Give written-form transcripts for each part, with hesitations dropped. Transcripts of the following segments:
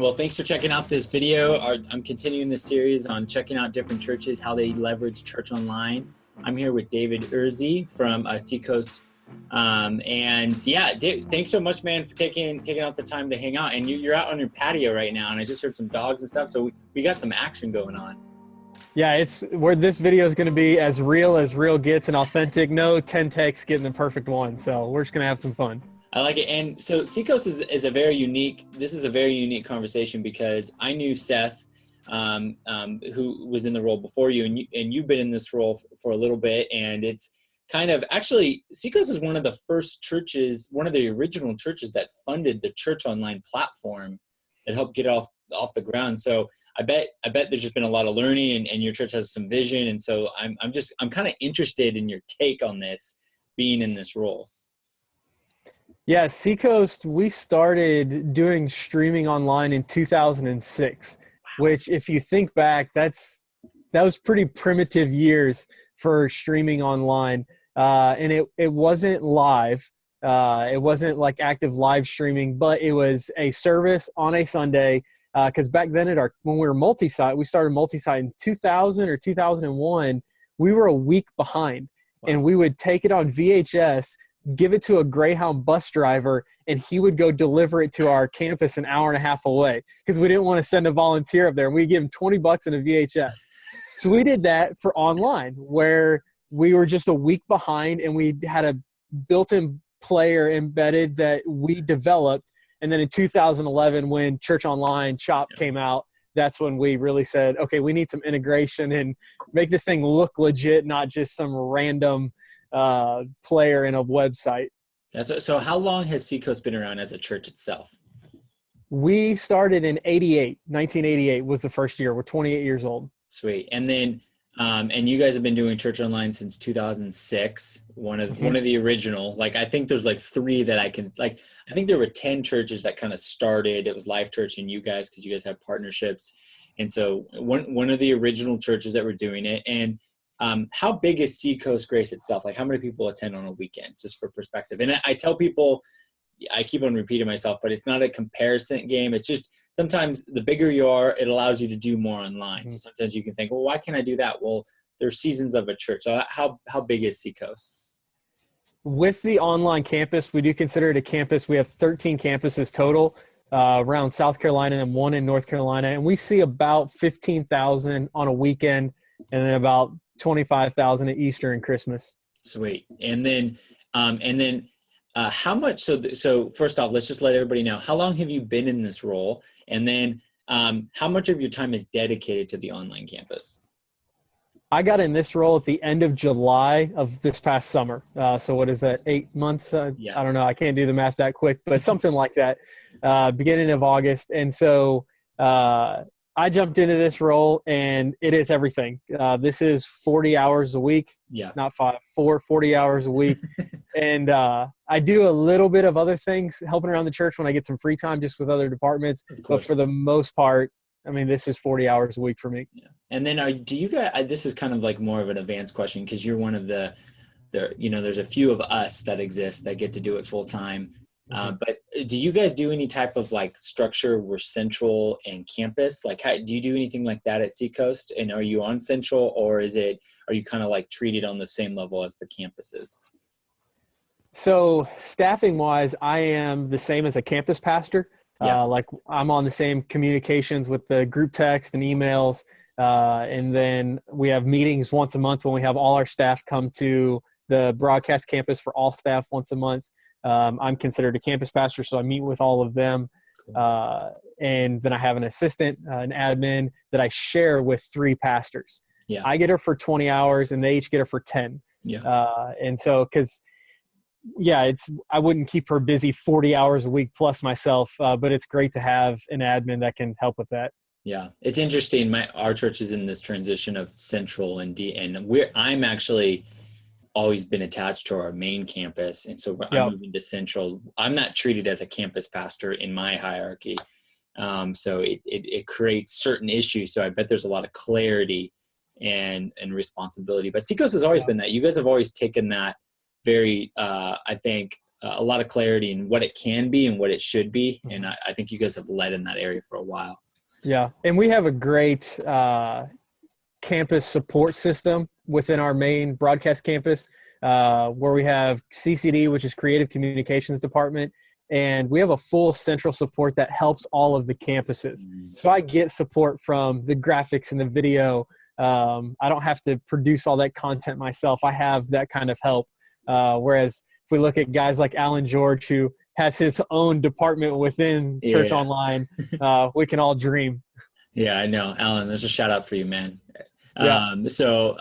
Well, thanks for checking out this video. I'm continuing this series on checking out different churches, how they leverage church online. I'm here with David Urzi from Seacoast. And yeah, Dave, thanks so much, man, for taking out the time to hang out. And you're out on your patio right now, and I just heard some dogs and stuff, so we got some action going on. Yeah, it's where this video is going to be as real gets and authentic. No 10 takes getting the perfect one. So we're just going to have some fun. I like it. And so Seacoast is a very unique conversation because I knew Seth, who was in the role before you, and you've been in this role for a little bit. And it's kind of, actually, Seacoast is one of the first churches, one of the original churches that funded the church online platform that helped get off the ground. So I bet there's just been a lot of learning, and your church has some vision. And so I'm kind of interested in your take on this, being in this role. Yeah, Seacoast, we started doing streaming online in 2006, which if you think back, that was pretty primitive years for streaming online. And it wasn't live. It wasn't like active live streaming, but it was a service on a Sunday. Because back then when we were multi-site, we started multi-site in 2000 or 2001, we were a week behind. Wow. And we would take it on VHS, give it to a Greyhound bus driver, and he would go deliver it to our campus an hour and a half away because we didn't want to send a volunteer up there. And we'd give him $20 in a VHS. So we did that for online, where we were just a week behind, and we had a built-in player embedded that we developed. And then in 2011, when Church Online Chop came out, that's when we really said, okay, we need some integration and make this thing look legit, not just some random player in a website. So how long has Seacoast been around as a church itself? We started in 1988 was the first year. We're 28 years old. Sweet. And then, and you guys have been doing church online since 2006. One of the original, like, I think there's like three that I think there were 10 churches that kind of started. It was Life Church and you guys, because you guys have partnerships. And so one of the original churches that were doing it. And how big is Seacoast Grace itself? Like, how many people attend on a weekend, just for perspective? And I tell people, I keep on repeating myself, but it's not a comparison game. It's just sometimes the bigger you are, it allows you to do more online. So sometimes you can think, well, why can't I do that? Well, there's seasons of a church. So how big is Seacoast? With the online campus, we do consider it a campus. We have 13 campuses total around South Carolina and one in North Carolina. And we see about 15,000 on a weekend, and then about 25,000 at Easter and Christmas. Sweet. And then how much? So first off, let's just let everybody know, how long have you been in this role? And then how much of your time is dedicated to the online campus? I got in this role at the end of July of this past summer. So what is that, 8 months? Yeah. I don't know. I can't do the math that quick, but something like that, beginning of August. And so I jumped into this role, and it is everything. This is 40 hours a week, not 40 hours a week. And I do a little bit of other things, helping around the church when I get some free time, just with other departments. But for the most part, I mean, this is 40 hours a week for me. Yeah. And then do you guys, this is kind of like more of an advanced question, because you're one of there's a few of us that exist that get to do it full time. But do you guys do any type of like structure where central and campus? Like, do you do anything like that at Seacoast? And are you on central, or are you kind of like treated on the same level as the campuses? So staffing wise, I am the same as a campus pastor. Like, I'm on the same communications with the group text and emails. And then we have meetings once a month when we have all our staff come to the broadcast campus for all staff once a month. I'm considered a campus pastor, so I meet with all of them. Cool. And then I have an assistant, an admin that I share with 3 pastors. Yeah. I get her for 20 hours and they each get her for 10. Yeah. And so, I wouldn't keep her busy 40 hours a week plus myself, but it's great to have an admin that can help with that. Yeah. It's interesting. Our church is in this transition of central and I'm actually always been attached to our main campus. And so I'm moving to central. I'm not treated as a campus pastor in my hierarchy. So it creates certain issues. So I bet there's a lot of clarity and responsibility, but Seacoast has always been that. You guys have always taken that very, I think, a lot of clarity in what it can be and what it should be. And I think you guys have led in that area for a while. Yeah. And we have a great campus support system within our main broadcast campus, where we have CCD, which is Creative Communications Department, and we have a full central support that helps all of the campuses. So I get support from the graphics and the video. I don't have to produce all that content myself. I have that kind of help. Whereas if we look at guys like Alan George, who has his own department within Church Online, we can all dream. Yeah, I know. Alan, there's a shout out for you, man. Yeah. So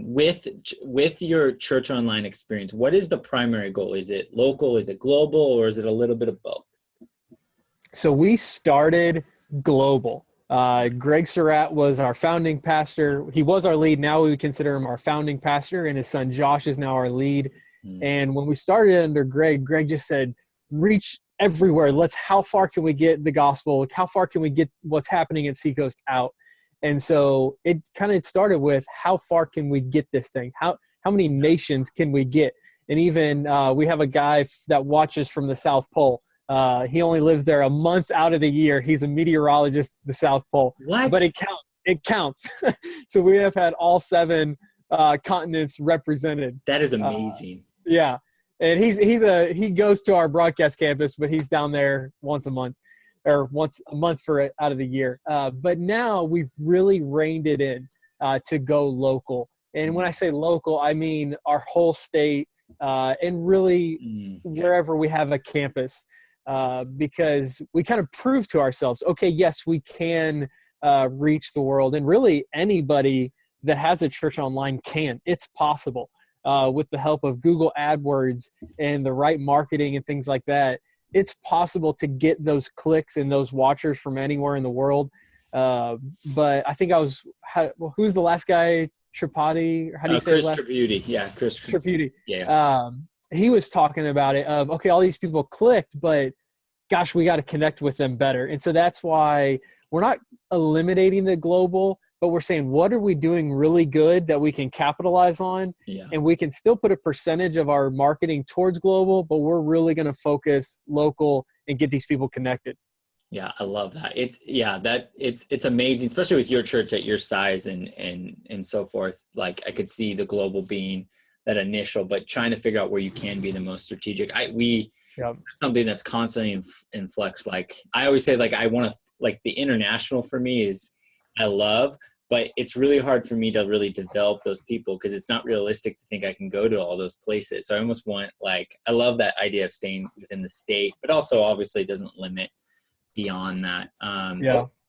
with your Church Online experience, what is the primary goal? Is it local? Is it global? Or is it a little bit of both? So we started global. Greg Surratt was our founding pastor. He was our lead. Now we would consider him our founding pastor, and his son Josh is now our lead. And when we started under Greg just said, reach everywhere. How far can we get the gospel? How far can we get what's happening at Seacoast out? And so it kind of started with, how far can we get this thing? How many nations can we get? And even we have a guy that watches from the South Pole. He only lives there a month out of the year. He's a meteorologist at the South Pole. What? But it counts. So we have had all 7 continents represented. That is amazing. Yeah. And he goes to our broadcast campus, but he's down there once a month out of the year. But now we've really reined it in to go local. And when I say local, I mean our whole state and really wherever we have a campus, because we kind of prove to ourselves, okay, yes, we can reach the world. And really anybody that has a church online can. It's possible. With the help of Google AdWords and the right marketing and things like that, it's possible to get those clicks and those watchers from anywhere in the world. But I think who's the last guy? Tripodi? How do you say Chris it? Tripudi. Yeah, Chris Tripudi. Yeah. He was talking about it of, okay, all these people clicked, but gosh, we got to connect with them better. And so that's why we're not eliminating the global, but we're saying, what are we doing really good that we can capitalize on? Yeah. And we can still put a percentage of our marketing towards global, but we're really going to focus local and get these people connected. Yeah, I love that. It's amazing, especially with your church at your size and so forth. Like, I could see the global being that initial, but trying to figure out where you can be the most strategic. Something that's constantly in flux. Like I always say, like I want to, like the international for me is I love, but it's really hard for me to really develop those people because it's not realistic to think I can go to all those places. So I almost want, like, I love that idea of staying within the state, but also obviously it doesn't limit beyond that. I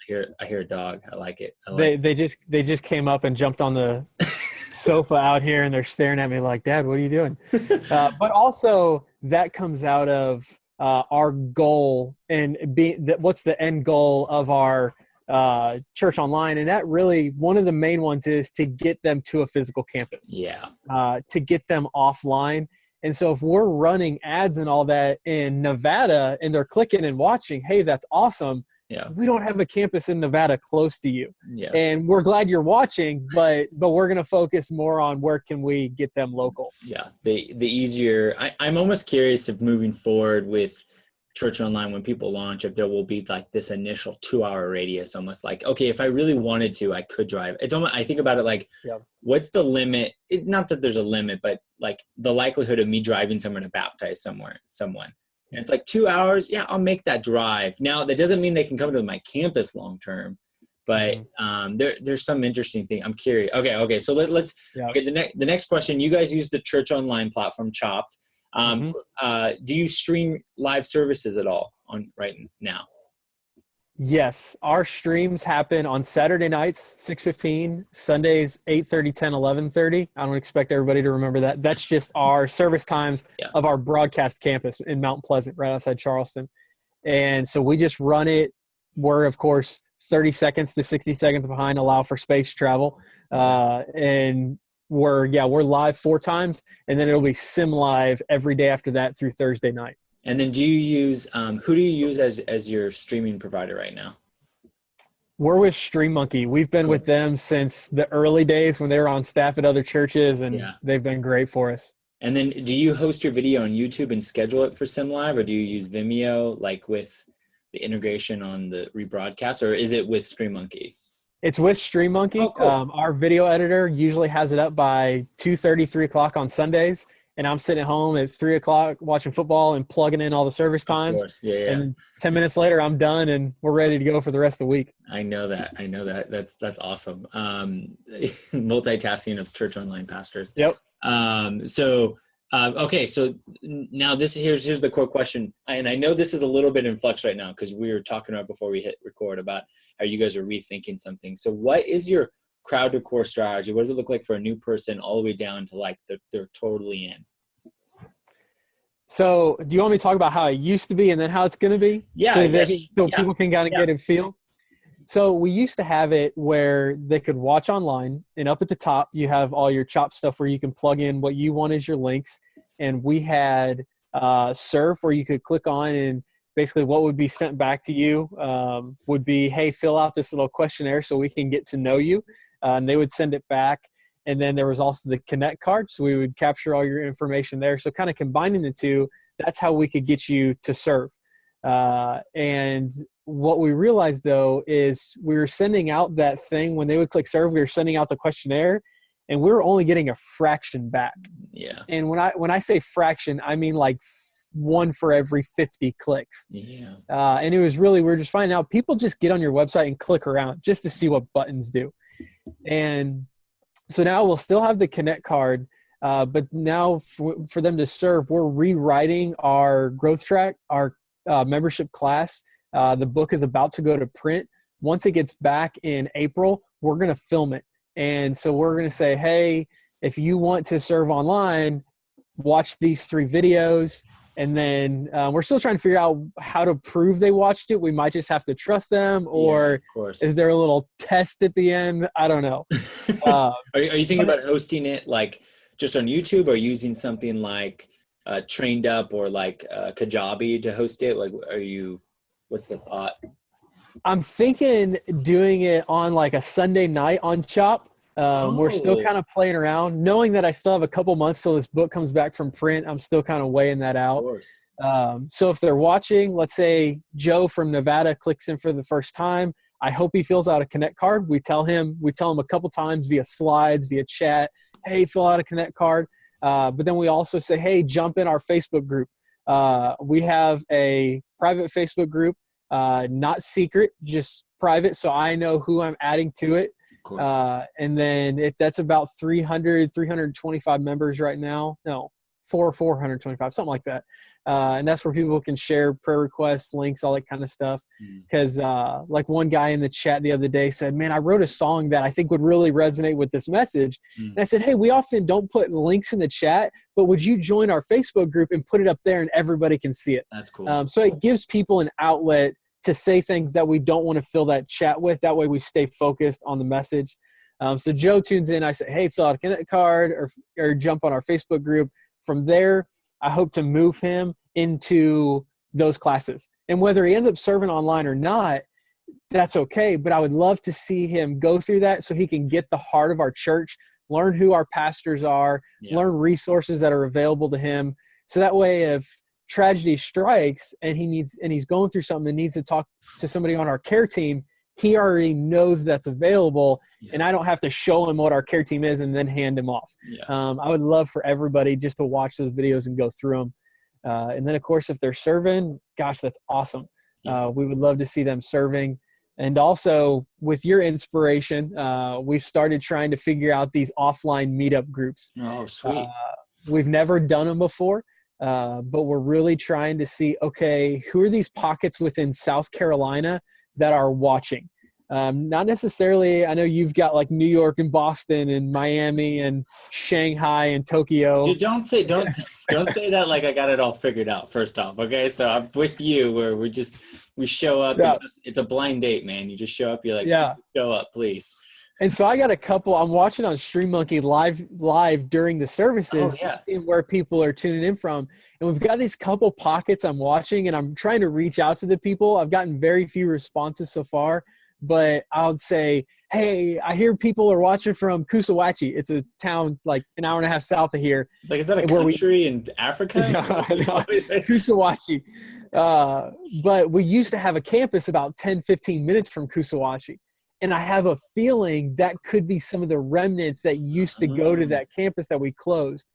hear a dog. I like it. They just came up and jumped on the sofa out here and they're staring at me like, Dad, what are you doing? But also that comes out of our goal and what's the end goal of our church online. And that really, one of the main ones is to get them to a physical campus. Yeah. To get them offline. And so if we're running ads and all that in Nevada and they're clicking and watching, hey, that's awesome. Yeah. We don't have a campus in Nevada close to you. Yeah. And we're glad you're watching, but we're going to focus more on where can we get them local. Yeah. The easier, I'm almost curious if moving forward with Church Online, when people launch, if there will be like this initial 2-hour radius, almost like, okay, if I really wanted to, I could drive. It's almost, I think about it like, what's the limit? Not that there's a limit, but like the likelihood of me driving somewhere to baptize someone. And it's like 2 hours. Yeah, I'll make that drive. Now, that doesn't mean they can come to my campus long term, but there's some interesting thing. I'm curious. Okay. So let's. Okay, the next question. You guys use the Church Online platform, Chopped. Do you stream live services at all on right now? Yes, our streams happen on Saturday nights, 6:15, Sundays, 8:30, 10, 11:30. I don't expect everybody to remember that. That's just our service times of our broadcast campus in Mount Pleasant, right outside Charleston. And so we just run it. We're, of course, 30 seconds to 60 seconds behind, allow for space travel. And we're live 4 times, and then it'll be sim live every day after that through Thursday night. And then do you use, who do you use as your streaming provider right now? We're with StreamMonkey. We've been with them since the early days when they were on staff at other churches, and they've been great for us. And then do you host your video on YouTube and schedule it for SimLive, or do you use Vimeo, like with the integration on the rebroadcast, or is it with StreamMonkey? It's with StreamMonkey. Oh, cool. Our video editor usually has it up by 2:30, 3 o'clock on Sundays. And I'm sitting at home at 3 o'clock watching football and plugging in all the service Of times. course. Yeah, yeah. And 10 minutes later, I'm done and we're ready to go for the rest of the week. I know that. That's awesome. Multitasking of church online pastors. Yep. Okay. So now here's the core question. And I know this is a little bit in flux right now because we were talking about before we hit record about how you guys are rethinking something. So what is your crowd to core strategy? What does it look like for a new person all the way down to like they're totally in? So do you want me to talk about how it used to be and then how it's going to be? Yeah. So people can kind of get a feel. So we used to have it where they could watch online, and up at the top, you have all your chop stuff where you can plug in what you want as your links. And we had Serve where you could click on, and basically what would be sent back to you would be, hey, fill out this little questionnaire so we can get to know you. And they would send it back. And then there was also the Connect card. So we would capture all your information there. So kind of combining the two, that's how we could get you to serve. And what we realized, though, is we were sending out that thing. When they would click serve, we were sending out the questionnaire, and we were only getting a fraction back. Yeah. And when I say fraction, I mean like one for every 50 clicks. Yeah. And it was really, we're just finding out people just get on your website and click around just to see what buttons do. And so now we'll still have the Connect card, but now for them to serve, we're rewriting our growth track, our membership class. The book is about to go to print. Once it gets back in April, we're going to film it. And so we're going to say, hey, if you want to serve online, watch these 3 videos. And then we're still trying to figure out how to prove they watched it. We might just have to trust them, or is there a little test at the end? I don't know. Are you thinking about hosting it like just on YouTube, or using something like Trained Up or like Kajabi to host it? Like, what's the thought? I'm thinking doing it on like a Sunday night on Chop. We're still kind of playing around, knowing that I still have a couple months till this book comes back from print. I'm still kind of weighing that out. Of course. So if they're watching, let's say Joe from Nevada clicks in for the first time, I hope he fills out a Connect card. We tell him a couple times via slides, via chat, hey, fill out a Connect card. But then we also say, hey, jump in our Facebook group. We have a private Facebook group, not secret, just private. So I know who I'm adding to it. And then that's about 325 members right now. No, 425, something like that. And that's where people can share prayer requests, links, all that kind of stuff. Because like one guy in the chat the other day said, man, I wrote a song that I think would really resonate with this message. And I said, hey, we often don't put links in the chat, but would you join our Facebook group and put it up there and everybody can see it? That's cool. So it gives people an outlet to say things that we don't want to fill that chat with. That way we stay focused on the message. So Joe tunes in. I say, hey, fill out a Connect card or jump on our Facebook group. From there, I hope to move him into those classes. And whether he ends up serving online or not, that's okay. But I would love to see him go through that so he can get the heart of our church, learn who our pastors are, learn resources that are available to him. So that way, if tragedy strikes and he's going through something and needs to talk to somebody on our care team, he already knows that's available, and I don't have to show him what our care team is and then hand him off. I would love for everybody just to watch those videos and go through them. And then, of course, if they're serving, gosh, that's awesome. We would love to see them serving. And also, with your inspiration, we've started trying to figure out these offline meetup groups. Oh, sweet. We've never done them before. But we're really trying to see, okay, who are these pockets within South Carolina that are watching? Not necessarily, I know you've got like New York and Boston and Miami and Shanghai and Tokyo. Dude, don't say that like I got it all figured out, first off, okay? So I'm with you where we show up. Yeah. It's a blind date, man. You just show up, you're like, show up, please. And so I got a couple, I'm watching on StreamMonkey live during the services, seeing where people are tuning in from. And we've got these couple pockets I'm watching, and I'm trying to reach out to the people. I've gotten very few responses so far, but I would say, hey, I hear people are watching from Kusawatchi. It's a town like an hour and a half south of here. It's like, is that a where country in Africa? Kusawatchi. But we used to have a campus about 10, 15 minutes from Kusawatchi. And I have a feeling that could be some of the remnants that used to go to that campus that we closed.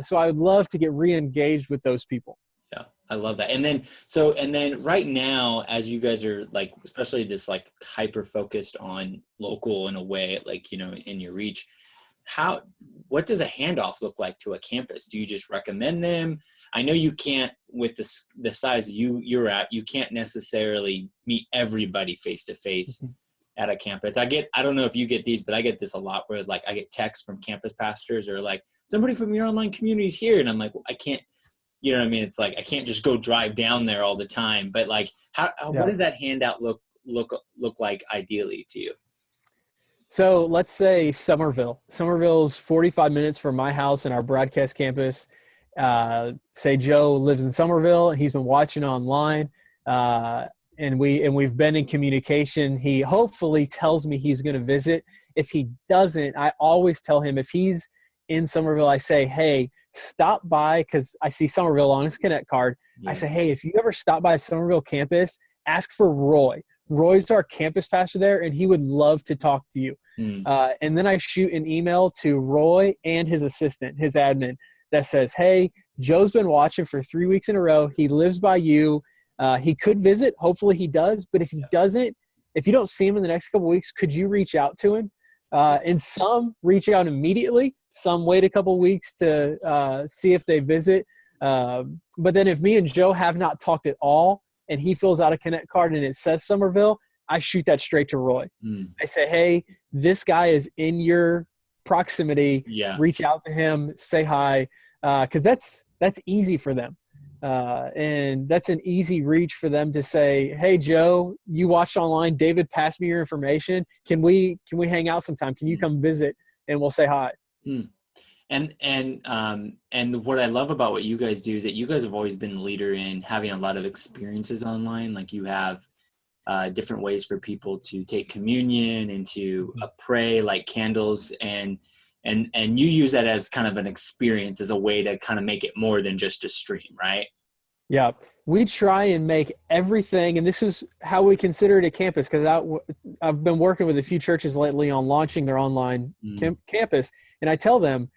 So I would love to get re-engaged with those people. Yeah, I love that. And then right now, as you guys are like, especially this like hyper focused on local in a way, like, you know, in your reach, what does a handoff look like to a campus? Do you just recommend them? I know you can't, with the size you're at, you can't necessarily meet everybody face to face at a campus. I don't know if you get these, but I get this a lot where like I get texts from campus pastors or like, somebody from your online community is here. And I'm like, well, I can't, you know what I mean? It's like, I can't just go drive down there all the time, but like, what does that handout look like ideally to you? So let's say Somerville. Somerville's 45 minutes from my house and our broadcast campus. Say Joe lives in Somerville and he's been watching online. And we've been in communication. He hopefully tells me he's going to visit. If he doesn't, I always tell him if he's in Somerville, I say, hey, stop by, because I see Somerville on his Connect card. Yeah. I say, hey, if you ever stop by Somerville campus, ask for Roy. Roy's our campus pastor there, and he would love to talk to you. And then I shoot an email to Roy and his assistant, his admin, that says, hey, Joe's been watching for 3 weeks in a row. He lives by you. He could visit. Hopefully he does. But if he doesn't, if you don't see him in the next couple of weeks, could you reach out to him? And some reach out immediately. Some wait a couple of weeks to see if they visit. But then if me and Joe have not talked at all and he fills out a Connect card and it says Somerville, I shoot that straight to Roy. I say, hey, this guy is in your proximity. Yeah. Reach out to him, say hi, because that's easy for them. And that's an easy reach for them to say, hey, Joe, you watched online. David passed me your information. Can we hang out sometime? Can you come visit and we'll say hi? And what I love about what you guys do is that you guys have always been the leader in having a lot of experiences online. Like you have different ways for people to take communion and to pray, like candles, and you use that as kind of an experience, as a way to kind of make it more than just a stream, right? Yeah, we try and make everything, and this is how we consider it a campus, because I've been working with a few churches lately on launching their online campus, and I tell them,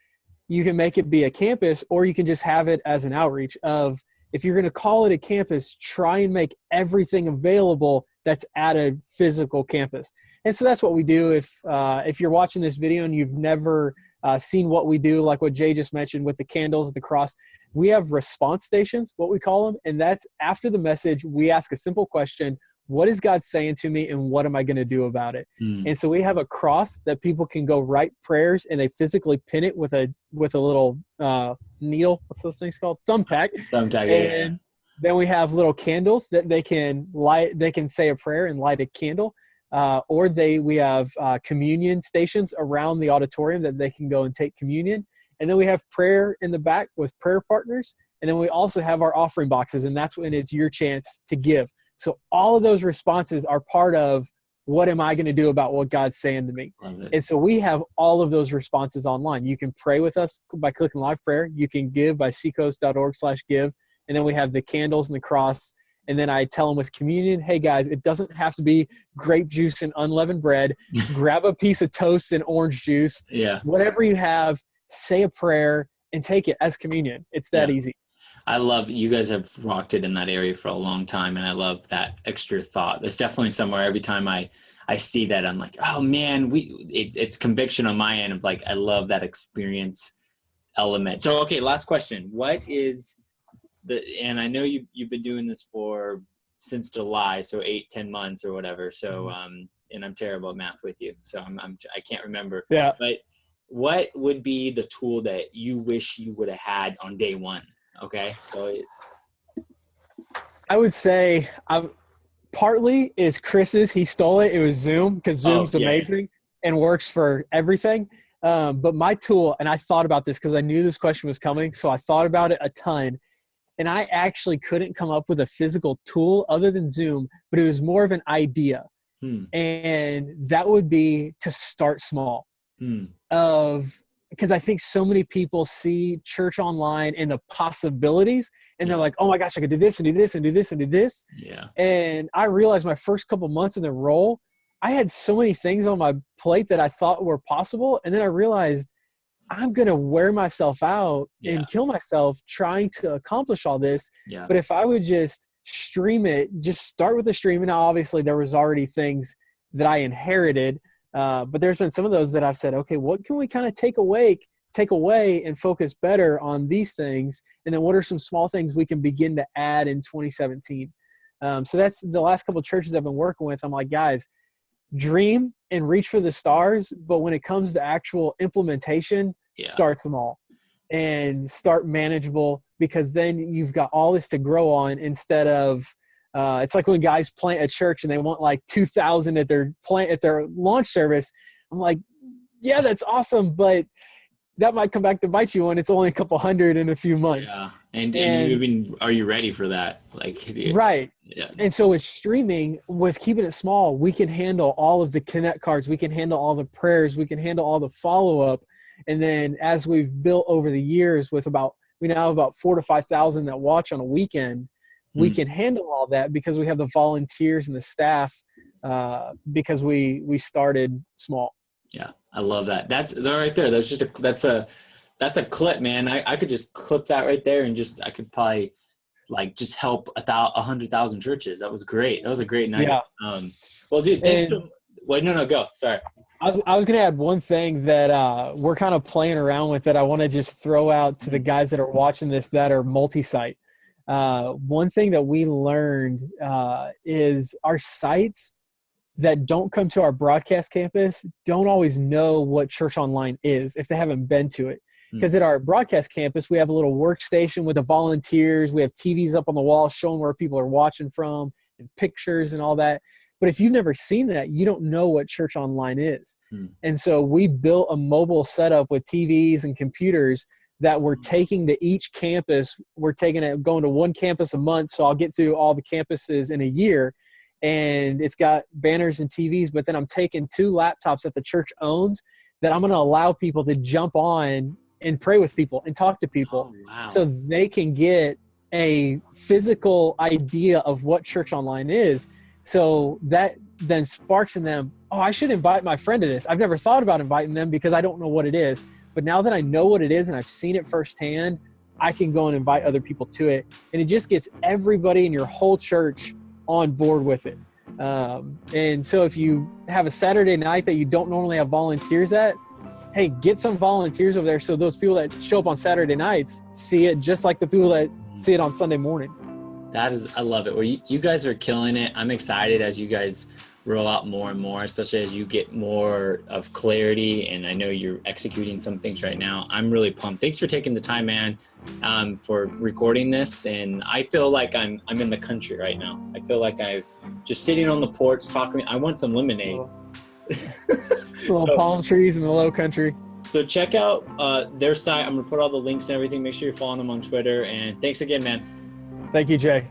you can make it be a campus, or you can just have it as an outreach of, if you're going to call it a campus, try and make everything available that's at a physical campus. And so that's what we do. If you're watching this video and you've never seen what we do, like what Jay just mentioned with the candles, the cross, we have response stations, what we call them. And that's after the message, we ask a simple question: what is God saying to me, and what am I going to do about it? And so we have a cross that people can go write prayers, and they physically pin it with a little needle. What's those things called? Thumbtack. And then we have little candles that they can light. They can say a prayer and light a candle. Or we have communion stations around the auditorium that they can go and take communion. And then we have prayer in the back with prayer partners. And then we also have our offering boxes, and that's when it's your chance to give. So all of those responses are part of, what am I going to do about what God's saying to me? And so we have all of those responses online. You can pray with us by clicking live prayer. You can give by seacoast.org/give. And then we have the candles and the cross. And then I tell them with communion, hey guys, it doesn't have to be grape juice and unleavened bread. Grab a piece of toast and orange juice. Yeah. Whatever you have, say a prayer and take it as communion. It's that easy. I love, you guys have rocked it in that area for a long time. And I love that extra thought. There's definitely somewhere every time I see that, I'm like, oh man, it's conviction on my end of like, I love that experience element. So, okay, last question. What is and I know you've been doing this since July, so 8-10 months or whatever. So, and I'm terrible at math with you, so I can't remember. Yeah. But what would be the tool that you wish you would have had on day one? Okay. So I would say partly is Chris's. He stole it. It was Zoom, because Zoom's amazing and works for everything. But my tool, and I thought about this because I knew this question was coming, so I thought about it a ton. And I actually couldn't come up with a physical tool other than Zoom, but it was more of an idea. Hmm. And that would be to start small. Hmm. Because I think so many people see church online and the possibilities, and they're like, oh my gosh, I could do this and do this and do this and do this. Yeah. And I realized my first couple months in the role, I had so many things on my plate that I thought were possible. And then I realized I'm going to wear myself out and kill myself trying to accomplish all this. Yeah. But if I would just stream it, just start with the stream. And now obviously there was already things that I inherited. But there's been some of those that I've said, okay, what can we kind of take away and focus better on these things? And then what are some small things we can begin to add in 2017? So that's the last couple of churches I've been working with. I'm like, guys, dream and reach for the stars. But when it comes to actual implementation, start small and start manageable, because then you've got all this to grow on instead of, it's like when guys plant a church and they want like 2,000 at their launch service. I'm like, yeah, that's awesome, but that might come back to bite you when it's only a couple hundred in a few months. Yeah. And are you ready for that? Like, right. Yeah. And so with streaming, with keeping it small, we can handle all of the connect cards. We can handle all the prayers. We can handle all the follow-up. And then as we've built over the years we now have about 4,000 to 5,000 that watch on a weekend. We can handle all that because we have the volunteers and the staff, because we started small. Yeah, I love that. That's right there. That's a clip, man. I could just clip that right there, and I could probably like just help 100,000 churches. That was great. That was a great night. Yeah. Well, dude, thanks. Wait, no, go. Sorry. I was going to add one thing that we're kind of playing around with that I want to just throw out to the guys that are watching this that are multi-site. One thing that we learned is our sites that don't come to our broadcast campus don't always know what Church Online is if they haven't been to it. Because at our broadcast campus, we have a little workstation with the volunteers. We have TVs up on the wall showing where people are watching from and pictures and all that. But if you've never seen that, you don't know what Church Online is. And so we built a mobile setup with TVs and computers that we're taking to each campus. We're going to one campus a month. So I'll get through all the campuses in a year. And it's got banners and TVs, but then I'm taking 2 laptops that the church owns that I'm going to allow people to jump on and pray with people and talk to people. Oh, wow. So they can get a physical idea of what Church Online is. So that then sparks in them, oh, I should invite my friend to this. I've never thought about inviting them because I don't know what it is. But now that I know what it is and I've seen it firsthand, I can go and invite other people to it. And it just gets everybody in your whole church on board with it. And so if you have a Saturday night that you don't normally have volunteers at, hey, get some volunteers over there so those people that show up on Saturday nights see it just like the people that see it on Sunday mornings. I love it. Well, you guys are killing it. I'm excited as you guys roll out more and more, especially as you get more of clarity. And I know you're executing some things right now. I'm really pumped. Thanks for taking the time, man, for recording this. And I feel like I'm in the country right now. I feel like I'm just sitting on the porch talking. I want some lemonade. Little palm trees in the low country. So check out their site. I'm going to put all the links and everything. Make sure you're following them on Twitter. And thanks again, man. Thank you, Jay.